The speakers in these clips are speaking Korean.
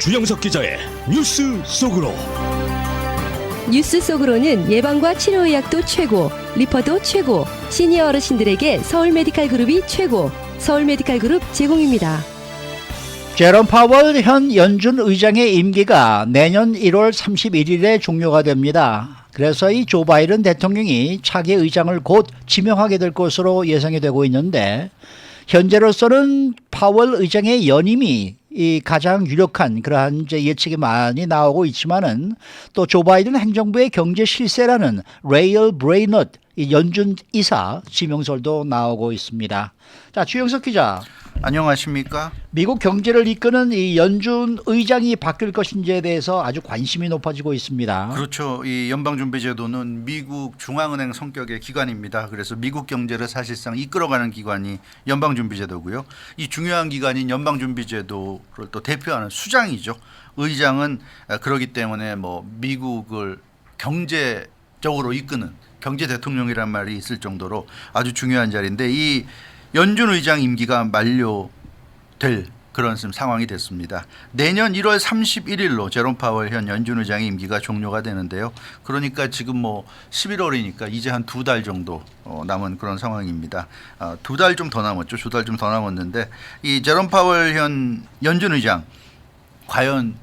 주영석 기자의 뉴스 속으로. 뉴스 속으로는 예방과 치료의학도 최고, 리퍼도 최고, 시니어 어르신들에게 서울 메디칼 그룹이 최고, 서울 메디칼 그룹 제공입니다. 제롬 파월 현 연준 의장의 임기가 내년 1월 31일에 종료가 됩니다. 그래서 이 조 바이든 대통령이 차기 의장을 곧 지명하게 될 것으로 예상이 되고 있는데, 현재로서는 파월 의장의 연임이 이 가장 유력한 그러한 이제 예측이 많이 나오고 있지만은, 또 조 바이든 행정부의 경제 실세라는 레이얼 브레이넛 연준 이사 지명설도 나오고 있습니다. 자, 주영석 기자. 안녕하십니까? 미국 경제를 이끄는 이 연준 의장이 바뀔 것인지에 대해서 아주 관심이 높아지고 있습니다. 그렇죠. 이 연방준비제도는 미국 중앙은행 성격의 기관입니다. 그래서 미국 경제를 사실상 이끌어가는 기관이 연방준비제도고요. 이 중요한 기관인 연방준비제도를 또 대표하는 수장이죠. 의장은 그러기 때문에 뭐 미국을 경제적으로 이끄는 경제 대통령이란 말이 있을 정도로 아주 중요한 자리인데, 이 연준 의장 임기가 만료될 그런 상황이 됐습니다. 내년 1월 31일로 제롬 파월 현 연준 의장의 임기가 종료가 되는데요. 그러니까 지금 뭐 11월이니까 이제 한 2달 정도 남은 그런 상황입니다. 2달 좀 더 남았죠. 2달 좀 더 남았는데, 이 제롬 파월 현 연준 의장 과연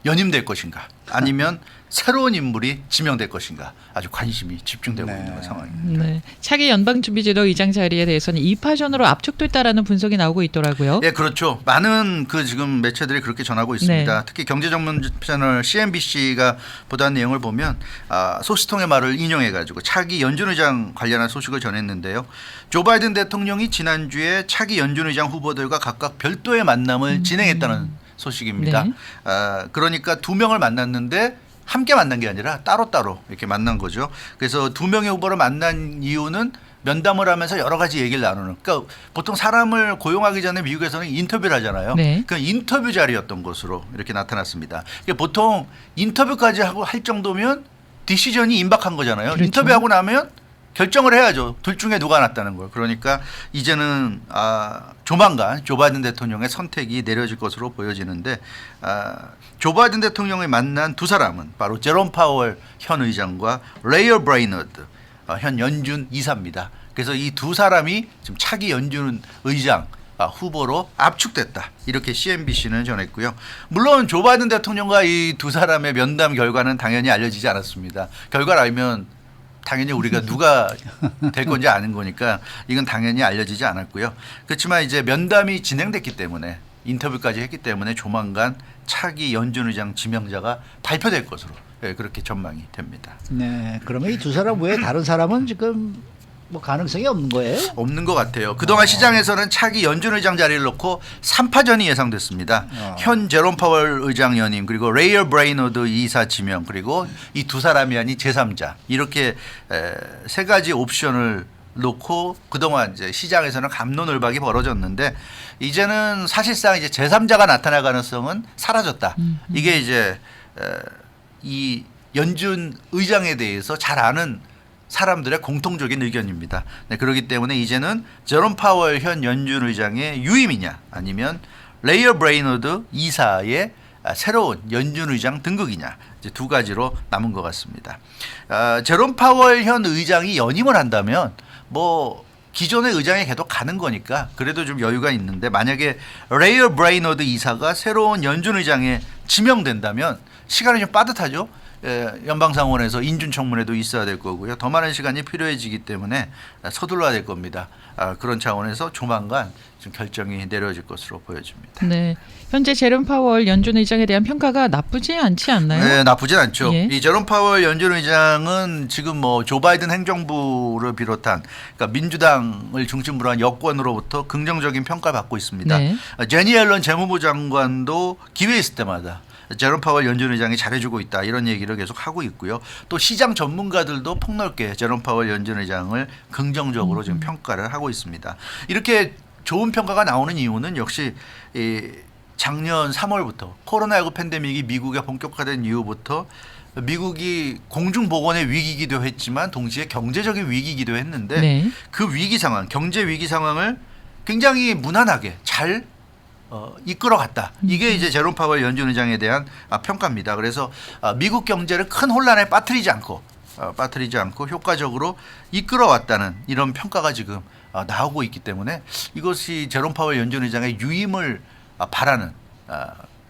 연임될 것인가, 아니면 새로운 인물이 지명될 것인가, 아주 관심이 집중되고 있는 상황입니다. 네. 차기 연방준비제도 의장 자리에 대해서는 2파전으로 압축됐다라는 분석이 나오고 있더라고요. 네, 그렇죠. 많은 지금 매체들이 그렇게 전하고 있습니다. 네. 특히 경제 전문 채널 CNBC가 보도한 내용을 보면 소식통의 말을 인용해가지고 차기 연준 의장 관련한 소식을 전했는데요. 조 바이든 대통령이 지난주에 차기 연준 의장 후보들과 각각 별도의 만남을 진행했다는 소식입니다. 네. 그러니까 2명을 만났는데 함께 만난 게 아니라 따로따로 이렇게 만난 거죠. 그래서 2명의 후보를 만난 이유는 면담을 하면서 여러 가지 얘기를 나누는. 그러니까 보통 사람을 고용하기 전에 미국에서는 인터뷰를 하잖아요. 네. 그 인터뷰 자리였던 것으로 이렇게 나타났습니다. 그러니까 보통 인터뷰까지 하고 할 정도면 디시전이 임박한 거잖아요. 그렇죠. 인터뷰하고 나면 결정을 해야죠. 둘 중에 누가 낫다는 걸. 그러니까 이제는 조만간 조 바이든 대통령의 선택이 내려질 것으로 보여지는데, 조 바이든 대통령이 만난 두 사람은 바로 제롬 파월 현 의장과 레이얼 브레이너드 현 연준 이사입니다. 그래서 이 두 사람이 지금 차기 연준 의장 후보로 압축됐다, 이렇게 CNBC는 전했고요. 물론 조 바이든 대통령과 이 두 사람의 면담 결과는 당연히 알려지지 않았습니다. 결과를 알면 당연히 우리가 누가 될 건지 아는 거니까 이건 당연히 알려지지 않았고요. 그렇지만 이제 면담이 진행됐기 때문에, 인터뷰까지 했기 때문에 조만간 차기 연준 의장 지명자가 발표될 것으로 그렇게 전망이 됩니다. 네, 그러면 이 두 사람 외에 다른 사람은 지금 뭐 가능성이 없는 거예요? 없는 것 같아요. 그동안 시장에서는 차기 연준 의장 자리를 놓고 3파전이 예상됐습니다. 현 제롬 파월 의장 연임, 그리고 레이얼 브레이너드 이사 지명, 그리고 이 두 사람이 아닌 제3자, 이렇게 세 가지 옵션을 놓고 그동안 이제 시장에서는 갑론을박이 벌어졌는데, 이제는 사실상 이제 제3자가 나타날 가능성은 사라졌다. 이게 이제 이 연준 의장에 대해서 잘 아는 사람들의 공통적인 의견입니다. 네, 그렇기 때문에 이제는 제롬 파월 현 연준 의장의 유임이냐, 아니면 레이얼 브레이너드 이사의 새로운 연준 의장 등극이냐, 이제 두 가지로 남은 것 같습니다. 제롬 파월 현 의장이 연임을 한다면 뭐 기존의 의장이 계속 가는 거니까 그래도 좀 여유가 있는데, 만약에 레이얼 브레이너드 이사가 새로운 연준 의장에 지명된다면 시간이 좀 빠듯하죠. 연방상원에서 인준청문회도 있어야 될 거고요. 더 많은 시간이 필요해지기 때문에 서둘러야 될 겁니다. 그런 차원에서 조만간 좀 결정이 내려질 것으로 보여집니다. 네. 현재 제롬 파월 연준 의장에 대한 평가가 나쁘지 않지 않나요? 네, 나쁘진 않죠. 예. 이 제롬 파월 연준 의장은 지금 뭐 조 바이든 행정부를 비롯한, 그러니까 민주당을 중심으로 한 여권으로부터 긍정적인 평가를 받고 있습니다. 네. 제니 옐런 재무부 장관도 기회 있을 때마다 제롬 파월 연준 의장이 잘해주고 있다, 이런 얘기를 계속 하고 있고요. 또 시장 전문가들도 폭넓게 제롬 파월 연준 의장을 긍정적으로 지금 평가를 하고 있습니다. 이렇게 좋은 평가가 나오는 이유는 역시 작년 3월부터 코로나19 팬데믹이 미국에 본격화된 이후부터 미국이 공중보건의 위기이기도 했지만 동시에 경제적인 위기이기도 했는데, 네. 그 위기 상황, 경제 위기 상황을 굉장히 무난하게 잘 이끌어갔다. 이게 이제 제롬 파월 연준 의장에 대한 평가입니다. 그래서 미국 경제를 큰 혼란에 빠뜨리지 않고 효과적으로 이끌어왔다는 이런 평가가 지금 나오고 있기 때문에 이것이 제롬 파월 연준 의장의 유임을 바라는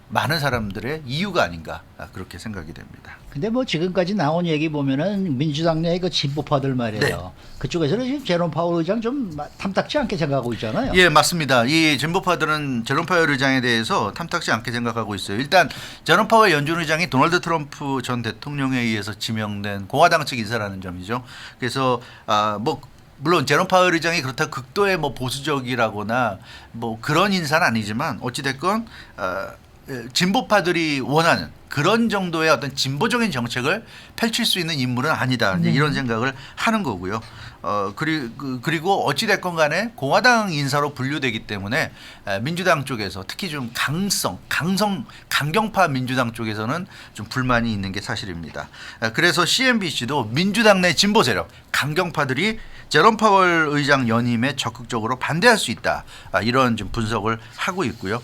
많은 사람들의 이유가 아닌가 그렇게 생각이 됩니다. 근데 뭐 지금까지 나온 얘기 보면은 민주당 내의 그 진보파들 말이에요. 네. 그쪽에서는 지금 제롬 파월 의장 좀 탐탁지 않게 생각하고 있잖아요. 예, 맞습니다. 이 진보파들은 제롬 파월 의장에 대해서 탐탁지 않게 생각하고 있어요. 일단 제롬 파월 연준 의장이 도널드 트럼프 전 대통령에 의해서 지명된 공화당 측 인사라는 점이죠. 그래서 뭐 물론 제롬 파월 의장이 그렇다 극도의 뭐 보수적이라거나 뭐 그런 인사는 아니지만 어찌 됐건 진보파들이 원하는 그런 정도의 어떤 진보적인 정책을 펼칠 수 있는 인물은 아니다. 이제 이런 생각을 하는 거고요. 그리고 어찌 됐건 간에 공화당 인사로 분류되기 때문에 민주당 쪽에서 특히 좀 강경파 민주당 쪽에서는 좀 불만이 있는 게 사실입니다. 그래서 CNBC도 민주당 내 진보 세력 강경파들이 제롬 파월 의장 연임에 적극적으로 반대할 수 있다. 이런 좀 분석을 하고 있고요.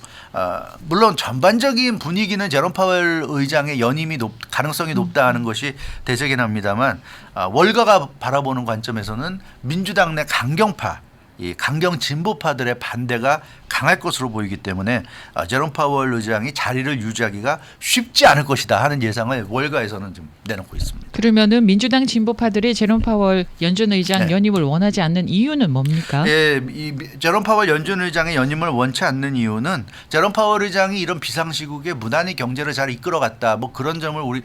물론 전반적인 분위기는 제롬 파월 의장의 연임이 가능성이 높다 하는 것이 대세긴 합니다만 월가가 바라보는 관점에서는 민주당 내 강경파, 이 강경 진보파들의 반대가 강할 것으로 보이기 때문에 제롬 파월 의장이 자리를 유지하기가 쉽지 않을 것이다 하는 예상을 월가에서는 좀 내놓고 있습니다. 그러면은 민주당 진보파들이 제롬 파월 연준 의장 네. 연임을 원하지 않는 이유는 뭡니까? 예, 이 제롬 파월 연준 의장의 연임을 원치 않는 이유는 제롬 파월 의장이 이런 비상시국에 무난히 경제를 잘 이끌어갔다. 뭐 그런 점을 우리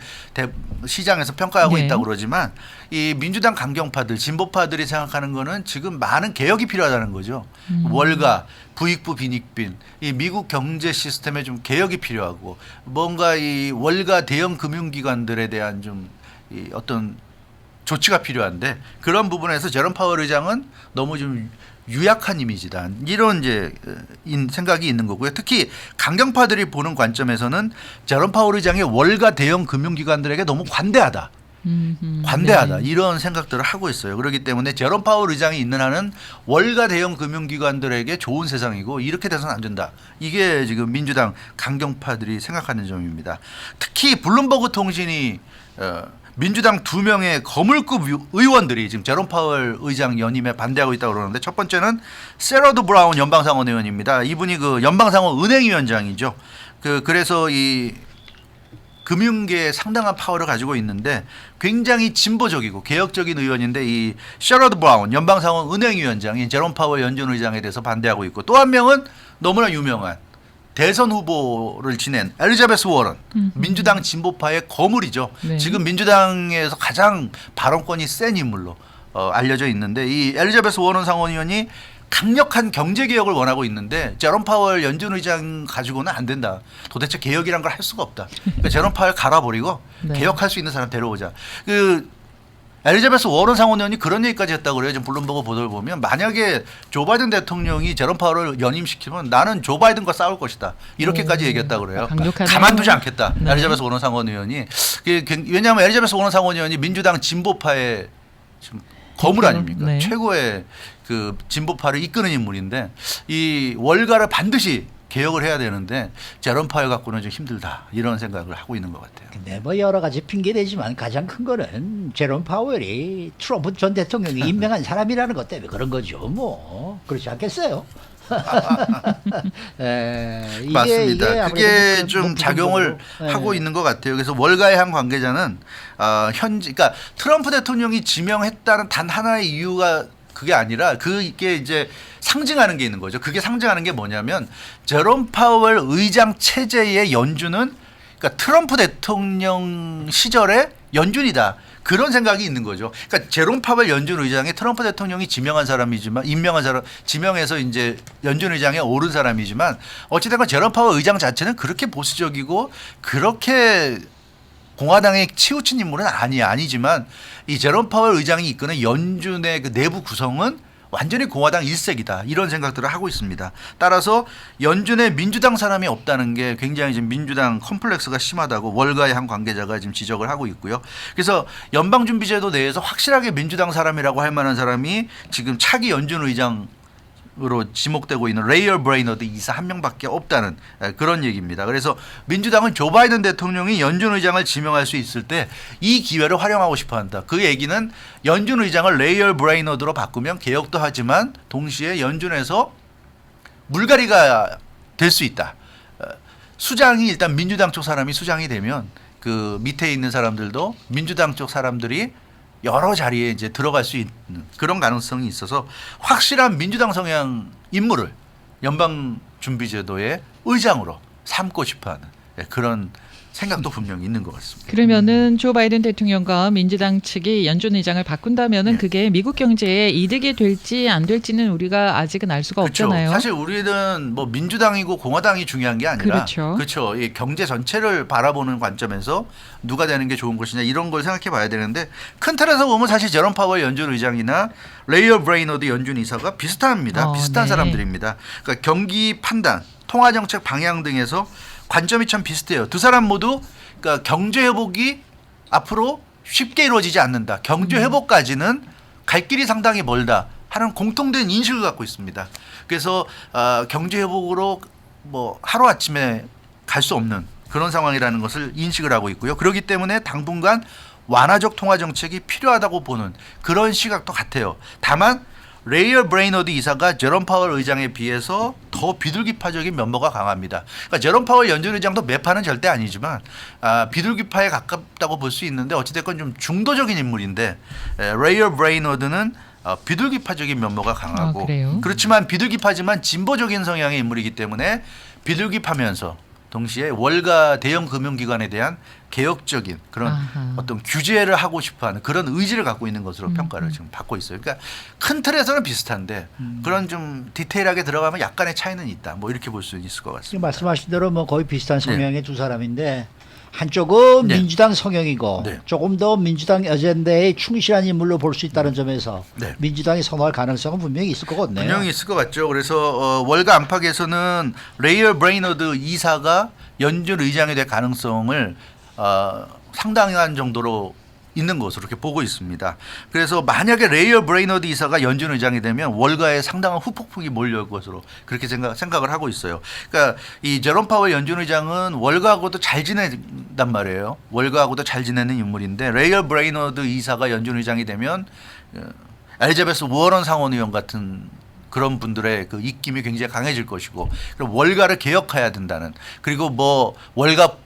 시장에서 평가하고 네. 있다고 그러지만 이 민주당 강경파들, 진보파들이 생각하는 거는 지금 많은 개혁이 필요하다는 거죠. 월가, 부익부 빈익빈, 이 미국 경제 시스템에 좀 개혁이 필요하고 뭔가 이 월가 대형 금융기관들에 대한 좀 이 어떤 조치가 필요한데 그런 부분에서 제롬 파월 의장은 너무 좀 유약한 이미지다. 이런 이제 생각이 있는 거고요. 특히 강경파들이 보는 관점에서는 제롬 파월 의장의 월가 대형 금융기관들에게 너무 관대하다. 관대하다. 네. 이런 생각들을 하고 있어요. 그렇기 때문에 제롬 파월 의장이 있는 한은 월가 대형 금융기관들에게 좋은 세상이고 이렇게 돼서는 안 된다. 이게 지금 민주당 강경파들이 생각하는 점입니다. 특히 블룸버그 통신이 민주당 2명의 거물급 의원들이 지금 제롬 파월 의장 연임에 반대하고 있다고 그러는데 첫 번째는 세러드 브라운 연방상원 의원입니다. 이분이 그 연방상원 은행위원장이죠. 그래서 이 금융계에 상당한 파워를 가지고 있는데 굉장히 진보적이고 개혁적인 의원인데 이 셔러드 브라운 연방상원 은행위원장이 제롬 파월 연준 의장에 대해서 반대하고 있고 또 한 명은 너무나 유명한 대선 후보를 지낸 엘리자베스 워런 민주당 진보파의 거물이죠. 네. 지금 민주당에서 가장 발언권이 센 인물로 알려져 있는데 이 엘리자베스 워런 상원의원이 강력한 경제 개혁을 원하고 있는데 제롬 파월 연준 의장 가지고는 안 된다. 도대체 개혁이란 걸 할 수가 없다. 그러니까 제롬 파월 갈아버리고 네. 개혁할 수 있는 사람 데려오자. 엘리자베스 워런 상원의원이 그런 얘기까지 했다고 그래요. 지금 블룸버그 보도를 보면 만약에 조 바이든 대통령이 제롬 파월을 연임시키면 나는 조 바이든과 싸울 것이다. 이렇게까지 얘기했다고 그래요. 강력하네요. 가만두지 않겠다. 네. 엘리자베스 워런 상원의원이. 왜냐하면 엘리자베스 워런 상원의원이 민주당 진보파의 지금 거물 아닙니까? 네. 최고의 그 진보파를 이끄는 인물인데 이 월가를 반드시 개혁을 해야 되는데 제롬 파월 갖고는 좀 힘들다 이런 생각을 하고 있는 것 같아요. 근데 뭐 여러 가지 핑계대지만 가장 큰 거는 제롬 파월이 트럼프 전 대통령이 임명한 사람이라는 것 때문에 그런 거죠. 뭐 그렇지 않겠어요? 맞습니다. 아무래도 그게 그 좀 높은 작용을 정도로, 하고 있는 것 같아요. 그래서 월가의 한 관계자는 그러니까 트럼프 대통령이 지명했다는 단 하나의 이유가 그게 아니라 그게 이제 상징하는 게 있는 거죠. 그게 상징하는 게 뭐냐면 제롬 파월 의장 체제의 연준은 그러니까 트럼프 대통령 시절의 연준이다. 그런 생각이 있는 거죠. 그러니까 제롬 파월 연준 의장이 트럼프 대통령이 지명한 사람이지만 지명해서 이제 연준 의장에 오른 사람이지만 어찌됐건 제롬 파월 의장 자체는 그렇게 보수적이고 그렇게 공화당에 치우친 인물은 아니지만 이 제롬 파월 의장이 이끄는 연준의 그 내부 구성은 완전히 공화당 일색이다. 이런 생각들을 하고 있습니다. 따라서 연준에 민주당 사람이 없다는 게 굉장히 지금 민주당 컴플렉스가 심하다고 월가의 한 관계자가 지금 지적을 하고 있고요. 그래서 연방준비제도 내에서 확실하게 민주당 사람이라고 할 만한 사람이 지금 차기 연준 의장 으로 지목되고 있는 레이얼 브레이너드 이사 한 명밖에 없다는 그런 얘기입니다. 그래서 민주당은 조 바이든 대통령이 연준 의장을 지명할 수 있을 때 이 기회를 활용하고 싶어한다. 그 얘기는 연준 의장을 레이얼 브레이너드로 바꾸면 개혁도 하지만 동시에 연준에서 물갈이가 될 수 있다. 수장이 일단 민주당 쪽 사람이 수장이 되면 그 밑에 있는 사람들도 민주당 쪽 사람들이 여러 자리에 이제 들어갈 수 있는 그런 가능성이 있어서 확실한 민주당 성향 인물을 연방준비제도의 의장으로 삼고 싶어하는 그런 생각도 분명히 있는 것 같습니다. 그러면은 조 바이든 대통령과 민주당 측이 연준 의장을 바꾼다면은 그게 미국 경제에 이득이 될지 안 될지는 우리가 아직은 알 수가 그렇죠. 없잖아요. 사실 우리는 뭐 민주당이고 공화당이 중요한 게 아니라 그렇죠. 이 경제 전체를 바라보는 관점에서 누가 되는 게 좋은 것이냐 이런 걸 생각해 봐야 되는데 큰 틀에서 보면 사실 제롬 파월 연준 의장이나 레이얼 브레이너드 연준 이사가 비슷합니다. 비슷한 네. 사람들입니다. 그러니까 경기 판단, 통화 정책 방향 등에서 관점이 참 비슷해요. 두 사람 모두 그러니까 경제 회복이 앞으로 쉽게 이루어지지 않는다. 경제 회복까지는 갈 길이 상당히 멀다 하는 공통된 인식을 갖고 있습니다. 그래서 경제 회복으로 뭐 하루 아침에 갈 수 없는 그런 상황이라는 것을 인식을 하고 있고요. 그렇기 때문에 당분간 완화적 통화 정책이 필요하다고 보는 그런 시각도 같아요. 다만 레이얼 브레이너드 이사가 제롬 파월 의장에 비해서 더 비둘기파적인 면모가 강합니다. 그러니까 제롬 파월 연준 의장도 매파는 절대 아니지만 비둘기파에 가깝다고 볼 수 있는데 어찌됐건 좀 중도적인 인물인데 레이얼 브레이너드는 비둘기파적인 면모가 강하고 그렇지만 비둘기파지만 진보적인 성향의 인물이기 때문에 비둘기파면서 동시에 월가 대형 금융기관에 대한 개혁적인 그런 어떤 규제를 하고 싶어하는 그런 의지를 갖고 있는 것으로 평가를 지금 받고 있어요. 그러니까 큰 틀에서는 비슷한데 그런 좀 디테일하게 들어가면 약간의 차이는 있다. 뭐 이렇게 볼 수 있을 것 같습니다. 말씀하신 대로 뭐 거의 비슷한 성향의 두 사람인데 한쪽은 민주당 성향이고 조금 더 민주당 어젠다에 충실한 인물로 볼 수 있다는 점에서 민주당이 선호할 가능성은 분명히 있을 것 같네요. 분명히 있을 것 같죠. 그래서 월가 안팎에서는 레이얼 브레이너드 이사가 연준 의장이 될 가능성을 상당한 정도로 있는 것으로 이렇게 보고 있습니다. 그래서 만약에 레이얼 브레이너드 이사가 연준 의장이 되면 월가에 상당한 후폭풍이 몰려올 것으로 그렇게 생각을 하고 있어요. 그러니까 이 제롬 파월 연준 의장은 월가하고도 잘 지낸단 말이에요. 월가하고도 잘 지내는 인물인데 레이얼 브레이너드 이사가 연준 의장이 되면 엘리자베스 워런 상원의원 같은 그런 분들의 그 입김이 굉장히 강해질 것이고 그럼 월가를 개혁해야 된다는 그리고 뭐 월가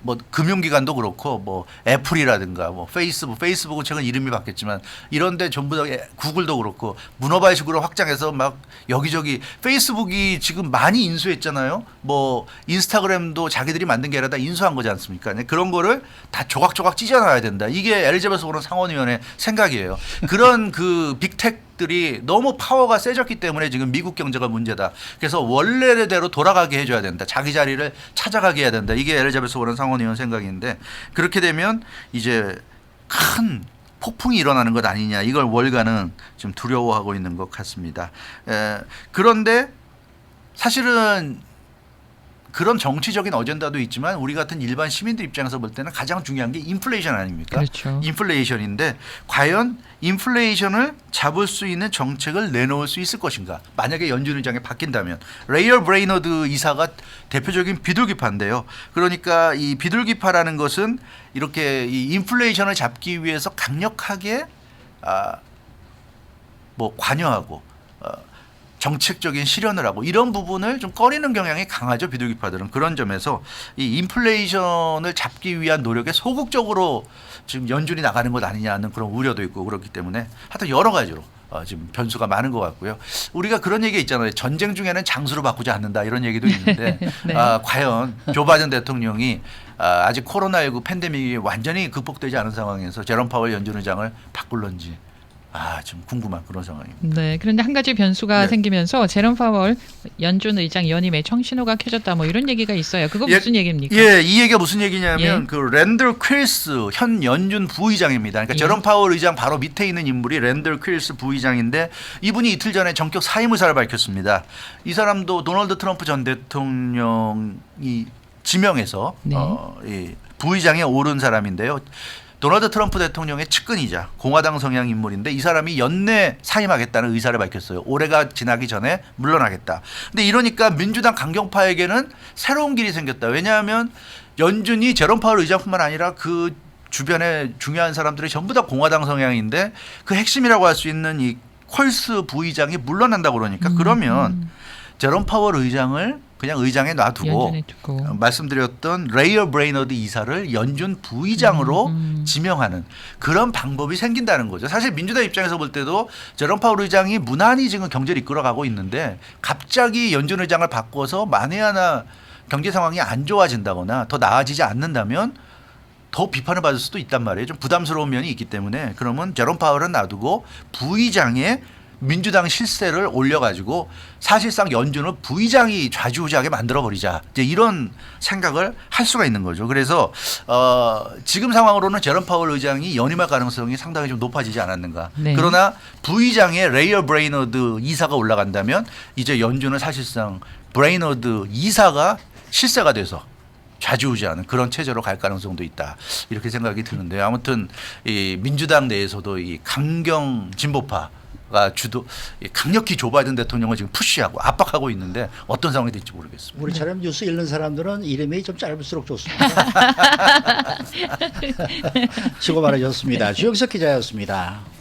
뭐 금융기관도 그렇고 뭐 애플이라든가 뭐 페이스북은 최근 이름이 바뀌었지만 이런데 전부 다 구글도 그렇고 문어발식으로 확장해서 막 여기저기 페이스북이 지금 많이 인수했잖아요. 뭐 인스타그램도 자기들이 만든 게 아니라 다 인수한 거지 않습니까? 그런 거를 다 조각조각 찢어놔야 된다. 이게 엘리자베스 워런 상원의원의 생각이에요. 그런 그 빅텍 들이 너무 파워가 세졌기 때문에 지금 미국 경제가 문제다. 그래서 원래대로 돌아가게 해줘야 된다. 자기 자리를 찾아가게 해야 된다. 이게 엘리자베스 워런 상원의원 생각인데 그렇게 되면 이제 큰 폭풍이 일어나는 것 아니냐. 이걸 월가는 좀 두려워하고 있는 것 같습니다. 그런데 사실은 그런 정치적인 어젠다도 있지만 우리 같은 일반 시민들 입장에서 볼 때는 가장 중요한 게 인플레이션 아닙니까? 그렇죠. 인플레이션인데 과연 인플레이션을 잡을 수 있는 정책을 내놓을 수 있을 것인가? 만약에 연준 의장이 바뀐다면 레이얼 브레이너드 이사가 대표적인 비둘기파인데요. 그러니까 이 비둘기파라는 것은 이렇게 이 인플레이션을 잡기 위해서 강력하게 뭐 관여하고 정책적인 실현을 하고 이런 부분을 좀 꺼리는 경향이 강하죠. 비둘기파들은. 그런 점에서 이 인플레이션을 잡기 위한 노력에 소극적으로 지금 연준이 나가는 것 아니냐는 그런 우려도 있고 그렇기 때문에 하여튼 여러 가지로 지금 변수가 많은 것 같고요. 우리가 그런 얘기 있잖아요. 전쟁 중에는 장수로 바꾸지 않는다 이런 얘기도 있는데 과연 조 바이든 대통령이 아직 코로나19 팬데믹이 완전히 극복되지 않은 상황에서 제롬 파월 연준 의장을 바꿀런지 좀 궁금한 그런 상황입니다. 네, 그런데 한 가지 변수가 생기면서 제롬 파월 연준 의장 연임에 청신호가 켜졌다 뭐 이런 얘기가 있어요. 그거 무슨 얘기입니까? 이 얘기가 무슨 얘기냐면 그 랜들 퀼스 현 연준 부의장입니다. 그러니까 제롬 파월 의장 바로 밑에 있는 인물이 랜들 퀼스 부의장인데 이분이 이틀 전에 전격 사임 의사를 밝혔습니다. 이 사람도 도널드 트럼프 전 대통령이 지명해서 이 부의장에 오른 사람인데요. 도널드 트럼프 대통령의 측근이자 공화당 성향 인물인데 이 사람이 연내 사임하겠다는 의사를 밝혔어요. 올해가 지나기 전에 물러나겠다. 근데 이러니까 민주당 강경파에게는 새로운 길이 생겼다. 왜냐하면 연준이 제롬 파월 의장뿐만 아니라 그 주변에 중요한 사람들이 전부 다 공화당 성향인데 그 핵심이라고 할 수 있는 이 콜스 부의장이 물러난다고 그러니까 그러면 제롬 파월 의장을 그냥 의장에 놔두고 연준에 두고. 말씀드렸던 레이어 브레이너드 이사를 연준 부의장으로 지명하는 그런 방법이 생긴다는 거죠. 사실 민주당 입장에서 볼 때도 제롬 파월 의장이 무난히 지금 경제를 이끌어가고 있는데 갑자기 연준 의장을 바꿔서 만에 하나 경제 상황이 안 좋아진다거나 더 나아지지 않는다면 더 비판을 받을 수도 있단 말이에요. 좀 부담스러운 면이 있기 때문에 그러면 제롬 파월은 놔두고 부의장에 민주당 실세를 올려가지고 사실상 연준을 부의장이 좌지우지하게 만들어버리자 이제 이런 생각을 할 수가 있는 거죠. 그래서 지금 상황으로는 제롬 파월 의장이 연임할 가능성이 상당히 좀 높아지지 않았는가. 네. 그러나 부의장에 레이어 브레이너드 이사가 올라간다면 이제 연준은 사실상 브레이너드 이사가 실세가 돼서 좌지우지하는 그런 체제로 갈 가능성도 있다 이렇게 생각이 드는데요. 아무튼 이 민주당 내에서도 이 강경 진보파가 강력히 조 바이든 대통령을 지금 푸시하고 압박하고 있는데 어떤 상황이 될지 모르겠습니다. 우리처럼 뉴스 읽는 사람들은 이름이 좀 짧을수록 좋습니다. 수고 많으셨습니다. 주영석 기자였습니다.